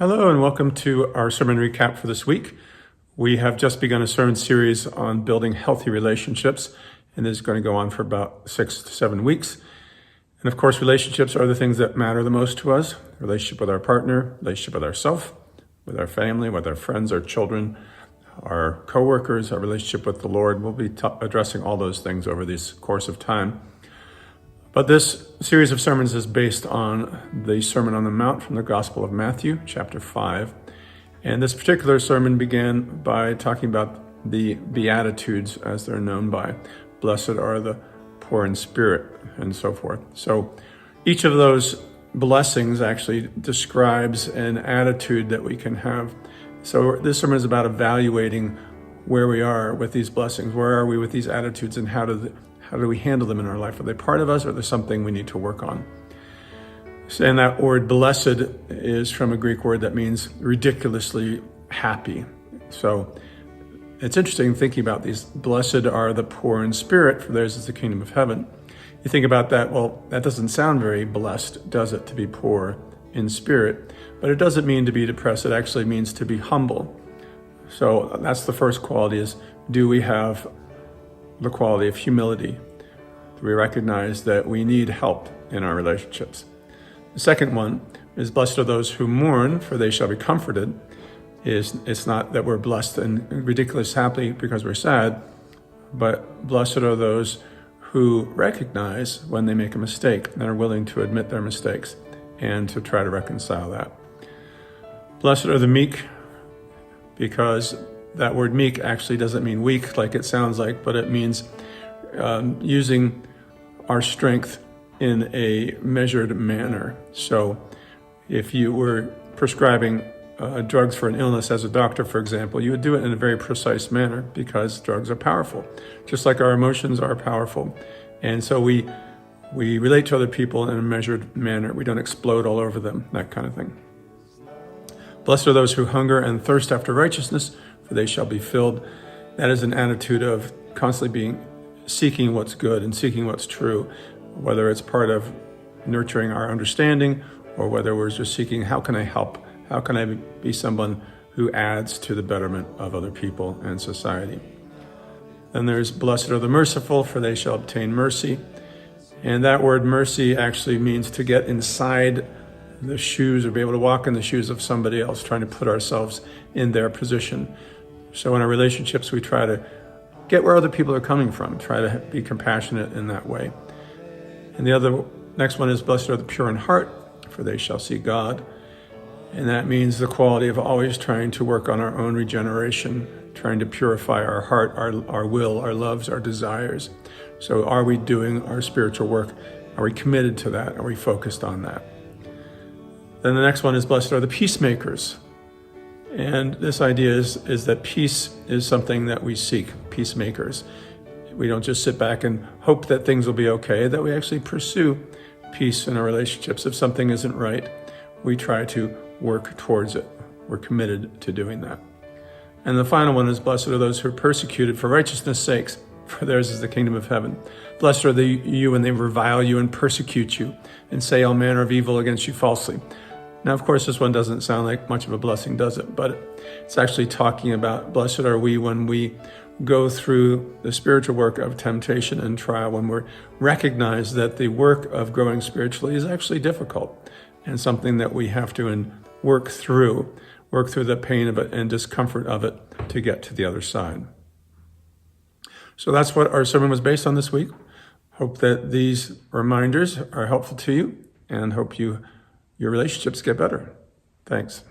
Hello and welcome to our sermon recap for this week. We have just begun a sermon series on building healthy relationships, and this is going to go on for about 6 to 7 weeks. And of course, relationships are the things that matter the most to us. Relationship with our partner, relationship with ourselves, with our family, with our friends, our children, our co-workers, our relationship with the Lord. We'll be addressing all those things over this course of time. But this series of sermons is based on the Sermon on the Mount from the Gospel of Matthew, chapter 5. And this particular sermon began by talking about the Beatitudes, as they're known by. Blessed are the poor in spirit, and so forth. So each of those blessings actually describes an attitude that we can have. So this sermon is about evaluating where we are with these blessings. Where are we with these attitudes, and how do we handle them in our life? Are they part of us, or are they something we need to work on? And that word blessed is from a Greek word that means ridiculously happy. So it's interesting thinking about these. Blessed are the poor in spirit, for theirs is the kingdom of heaven. You think about that, well, that doesn't sound very blessed, does it, to be poor in spirit? But it doesn't mean to be depressed. It actually means to be humble. So that's the first quality, is do we have the quality of humility? Do we recognize that we need help in our relationships? The second one is blessed are those who mourn, for they shall be comforted. It's not that we're blessed and ridiculous happy because we're sad, but blessed are those who recognize when they make a mistake and are willing to admit their mistakes and to try to reconcile that. Blessed are the meek, because that word meek actually doesn't mean weak like it sounds like, but it means using our strength in a measured manner. So if you were prescribing drugs for an illness as a doctor, for example, you would do it in a very precise manner, because drugs are powerful, just like our emotions are powerful. And so we relate to other people in a measured manner. We don't explode all over them, that kind of thing. Blessed are those who hunger and thirst after righteousness, for they shall be filled. That is an attitude of constantly seeking what's good and seeking what's true, whether it's part of nurturing our understanding, or whether we're just seeking, how can I help? How can I be someone who adds to the betterment of other people and society? Then there's blessed are the merciful, for they shall obtain mercy. And that word mercy actually means to get inside the shoes, or be able to walk in the shoes of somebody else, trying to put ourselves in their position. So in our relationships, we try to get where other people are coming from, try to be compassionate in that way. And the next one is blessed are the pure in heart, for they shall see God. And that means the quality of always trying to work on our own regeneration, trying to purify our heart, our will, our loves, our desires. So are we doing our spiritual work? Are we committed to that? Are we focused on that? Then the next one is blessed are the peacemakers. And this idea is that peace is something that we seek, peacemakers. We don't just sit back and hope that things will be okay, that we actually pursue peace in our relationships. If something isn't right, we try to work towards it. We're committed to doing that. And the final one is blessed are those who are persecuted for righteousness' sakes, for theirs is the kingdom of heaven. Blessed are you when they revile you and persecute you and say all manner of evil against you falsely. Now, of course, this one doesn't sound like much of a blessing, does it? But it's actually talking about blessed are we when we go through the spiritual work of temptation and trial, when we recognize that the work of growing spiritually is actually difficult and something that we have to work through the pain of it and discomfort of it to get to the other side. So that's what our sermon was based on this week. Hope that these reminders are helpful to you, and hope your relationships get better. Thanks.